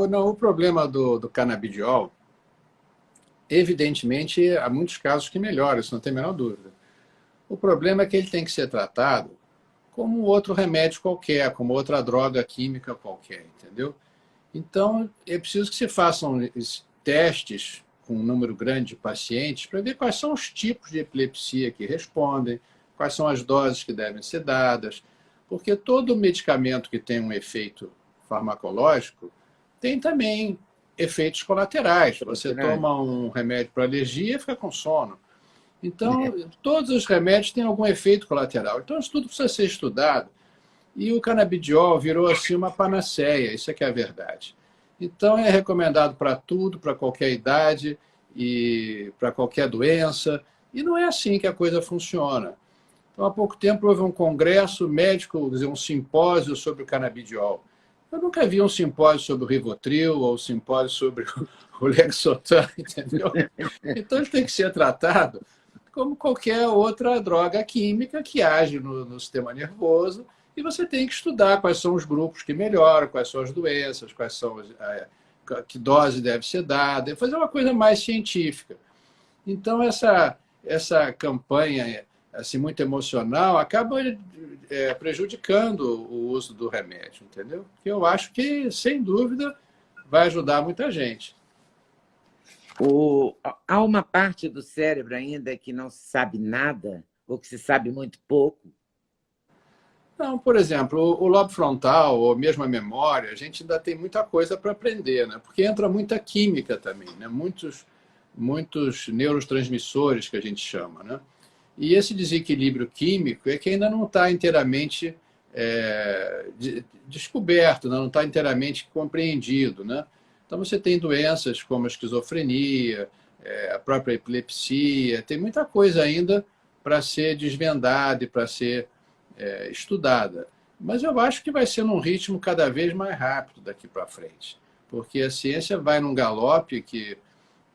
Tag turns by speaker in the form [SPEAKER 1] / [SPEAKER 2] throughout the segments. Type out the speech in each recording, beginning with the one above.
[SPEAKER 1] não, o problema do canabidiol, evidentemente, há muitos casos que melhoram, isso não tem a menor dúvida. O problema é que ele tem que ser tratado como outro remédio qualquer, como outra droga química qualquer, entendeu? Então, é preciso que se façam testes com um número grande de pacientes para ver quais são os tipos de epilepsia que respondem, quais são as doses que devem ser dadas, porque todo medicamento que tem um efeito farmacológico tem também efeitos colaterais. Você toma um remédio para alergia e fica com sono. Então, todos os remédios têm algum efeito colateral. Então, isso tudo precisa ser estudado. E o canabidiol virou assim uma panaceia, isso é que é a verdade. Então, é recomendado para tudo, para qualquer idade e para qualquer doença. E não é assim que a coisa funciona. Então, há pouco tempo houve um congresso médico, quer dizer, um simpósio sobre o canabidiol. Eu nunca vi um simpósio sobre o Rivotril ou um simpósio sobre o Lexotan, entendeu? Então, ele tem que ser tratado como qualquer outra droga química que age no sistema nervoso, e você tem que estudar quais são os grupos que melhoram, quais são as doenças, quais são que dose deve ser dada, fazer uma coisa mais científica. Então, essa campanha assim, muito emocional acaba prejudicando o uso do remédio, entendeu? Que eu acho que, sem dúvida, vai ajudar muita gente.
[SPEAKER 2] Há uma parte do cérebro ainda que não se sabe nada, ou que se sabe muito pouco?
[SPEAKER 1] Não, por exemplo, o lobo frontal, ou mesmo a memória, a gente ainda tem muita coisa para aprender, né? Porque entra muita química também, né? Muitos neurotransmissores que a gente chama, né? E esse desequilíbrio químico é que ainda não está inteiramente descoberto, não está inteiramente compreendido, né? Então, você tem doenças como a esquizofrenia, a própria epilepsia, tem muita coisa ainda para ser desvendada e para ser estudada. Mas eu acho que vai ser num ritmo cada vez mais rápido daqui para frente, porque a ciência vai num galope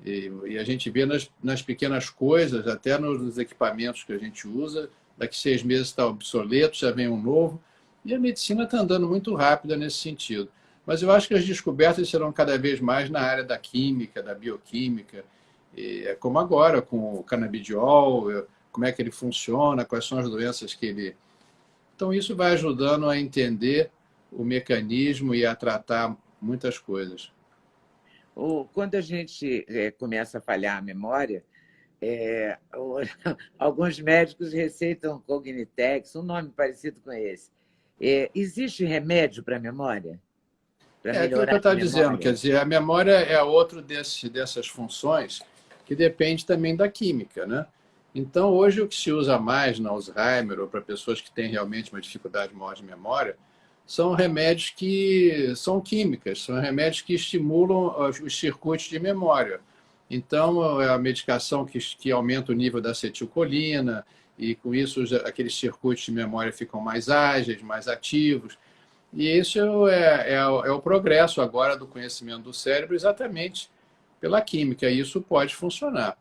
[SPEAKER 1] e a gente vê nas pequenas coisas, até nos equipamentos que a gente usa, daqui 6 meses está obsoleto, já vem um novo, e a medicina está andando muito rápida nesse sentido. Mas eu acho que as descobertas serão cada vez mais na área da química, da bioquímica, como agora, com o canabidiol, como é que ele funciona, quais são as doenças que ele... Então, isso vai ajudando a entender o mecanismo e a tratar muitas coisas.
[SPEAKER 2] Quando a gente começa a falhar a memória, alguns médicos receitam Cognitex, um nome parecido com esse. Existe remédio para a memória?
[SPEAKER 1] É aquilo que eu estava dizendo, quer dizer, a memória é outro dessas funções que depende também da química, né? Então, hoje, o que se usa mais na Alzheimer ou para pessoas que têm realmente uma dificuldade maior de memória são remédios que são químicas, são remédios que estimulam os circuitos de memória. Então, é a medicação que aumenta o nível da acetilcolina e, com isso, aqueles circuitos de memória ficam mais ágeis, mais ativos. E isso é o progresso agora do conhecimento do cérebro exatamente pela química, e isso pode funcionar.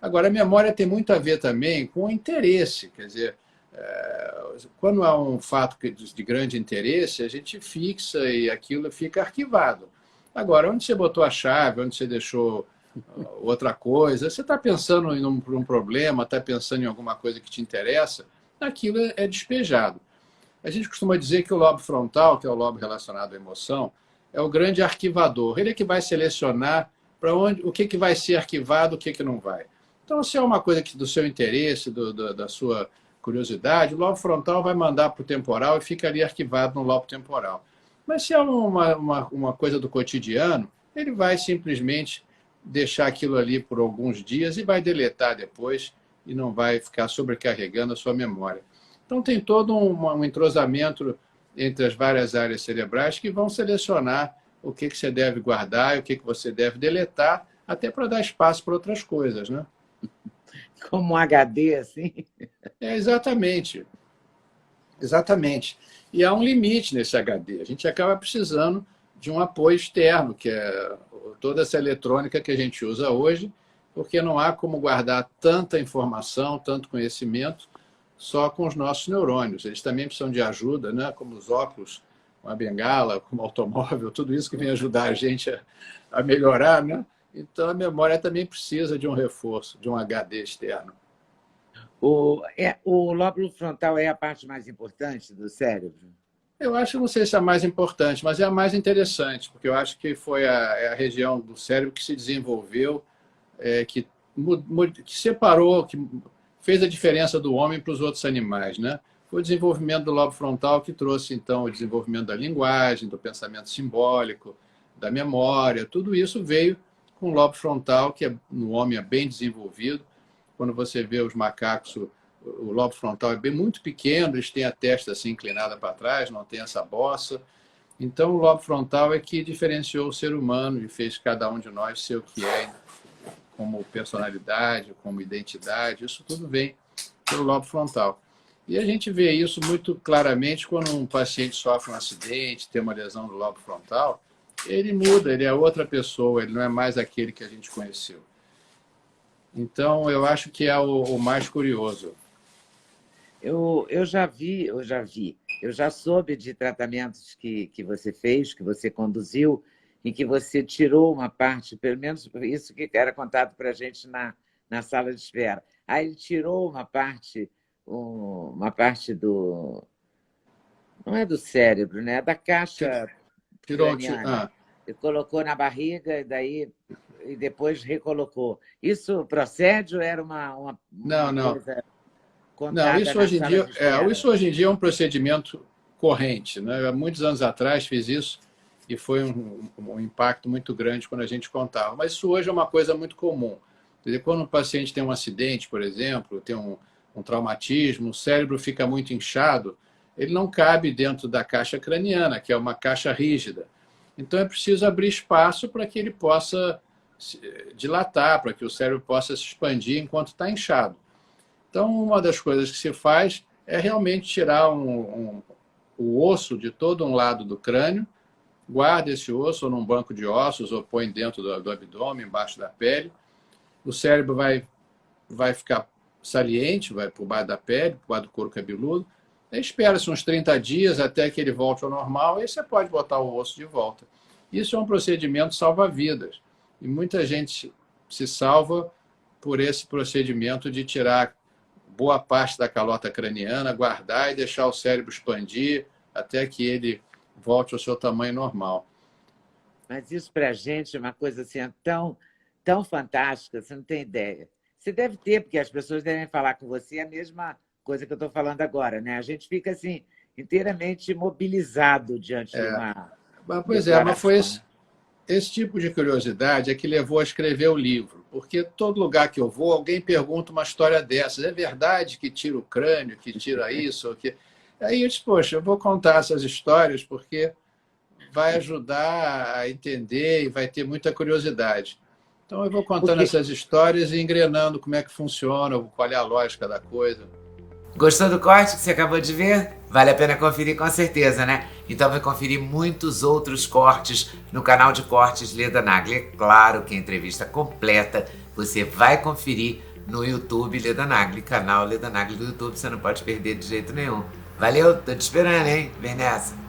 [SPEAKER 1] Agora, a memória tem muito a ver também com o interesse, quer dizer, quando há um fato de grande interesse, a gente fixa e aquilo fica arquivado. Agora, onde você botou a chave, onde você deixou outra coisa, você está pensando em um problema, está pensando em alguma coisa que te interessa, aquilo é despejado. A gente costuma dizer que o lobo frontal, que é o lobo relacionado à emoção, é o grande arquivador. Ele é que vai selecionar para onde, o que vai ser arquivado, o que não vai. Então, se é uma coisa do seu interesse, da sua curiosidade, o lobo frontal vai mandar para o temporal e fica ali arquivado no lobo temporal. Mas se é uma coisa do cotidiano, ele vai simplesmente deixar aquilo ali por alguns dias e vai deletar depois e não vai ficar sobrecarregando a sua memória. Então, tem todo um entrosamento entre as várias áreas cerebrais que vão selecionar o que você deve guardar e o que você deve deletar, até para dar espaço para outras coisas, né?
[SPEAKER 2] Como um HD, assim?
[SPEAKER 1] Exatamente. Exatamente. E há um limite nesse HD. A gente acaba precisando de um apoio externo, que é toda essa eletrônica que a gente usa hoje, porque não há como guardar tanta informação, tanto conhecimento, só com os nossos neurônios. Eles também precisam de ajuda, né? Como os óculos uma bengala, com um automóvel, tudo isso que vem ajudar a gente a melhorar, né? Então, a memória também precisa de um reforço, de um HD externo.
[SPEAKER 2] O lóbulo frontal é a parte mais importante do cérebro?
[SPEAKER 1] Eu acho, não sei se é a mais importante, mas é a mais interessante, porque eu acho que foi a região do cérebro que se desenvolveu, que separou, que fez a diferença do homem para os outros animais, né? Foi o desenvolvimento do lobo frontal que trouxe, então, o desenvolvimento da linguagem, do pensamento simbólico, da memória. Tudo isso veio com o lobo frontal, que no homem é bem desenvolvido. Quando você vê os macacos, o lobo frontal é bem muito pequeno, eles têm a testa assim inclinada para trás, não tem essa bossa. Então, o lobo frontal é que diferenciou o ser humano e fez cada um de nós ser o que é, como personalidade, como identidade. Isso tudo vem pelo lobo frontal. E a gente vê isso muito claramente quando um paciente sofre um acidente, tem uma lesão do lobo frontal, ele muda, ele é outra pessoa, ele não é mais aquele que a gente conheceu. Então, eu acho que é o mais curioso.
[SPEAKER 2] Eu já soube de tratamentos que você fez, que você conduziu, em que você tirou uma parte, pelo menos isso que era contado para a gente na sala de espera. Aí ele tirou uma parte do... Não é do cérebro, né? É da caixa craniana. E colocou na barriga e depois recolocou. Isso procede ou era uma coisa contada?
[SPEAKER 1] Não, isso hoje em dia é um procedimento corrente, né? Há muitos anos atrás fiz isso e foi um impacto muito grande quando a gente contava. Mas isso hoje é uma coisa muito comum. Quando um paciente tem um acidente, por exemplo, tem um traumatismo, o cérebro fica muito inchado, ele não cabe dentro da caixa craniana, que é uma caixa rígida. Então é preciso abrir espaço para que ele possa dilatar, para que o cérebro possa se expandir enquanto está inchado. Então, uma das coisas que se faz é realmente tirar o osso de todo um lado do crânio, guarda esse osso ou num banco de ossos ou põe dentro do abdômen, embaixo da pele. O cérebro vai ficar saliente, vai por baixo da pele, por baixo do couro cabeludo. Espera-se uns 30 dias até que ele volte ao normal e você pode botar o osso de volta. Isso é um procedimento salva-vidas. E muita gente se salva por esse procedimento de tirar boa parte da calota craniana, guardar e deixar o cérebro expandir até que ele volte ao seu tamanho normal.
[SPEAKER 2] Mas isso para a gente é uma coisa assim, tão fantástica, você não tem ideia. Você deve ter, porque as pessoas devem falar com você a mesma coisa que eu estou falando agora, né? A gente fica assim, inteiramente mobilizado diante de uma...
[SPEAKER 1] Pois mas foi esse tipo de curiosidade é que levou a escrever o livro, porque todo lugar que eu vou, alguém pergunta uma história dessas. É verdade que tira o crânio, que tira isso? Aí eu disse, poxa, eu vou contar essas histórias porque vai ajudar a entender e vai ter muita curiosidade. Então eu vou contando essas histórias e engrenando como é que funciona, qual é a lógica da coisa.
[SPEAKER 2] Gostou do corte que você acabou de ver? Vale a pena conferir com certeza, né? Então vai conferir muitos outros cortes no canal de cortes Leda Nagli. É claro que a entrevista completa você vai conferir no YouTube Leda Nagli, canal Leda Nagli do YouTube, você não pode perder de jeito nenhum. Valeu, tô te esperando, hein? Vem nessa!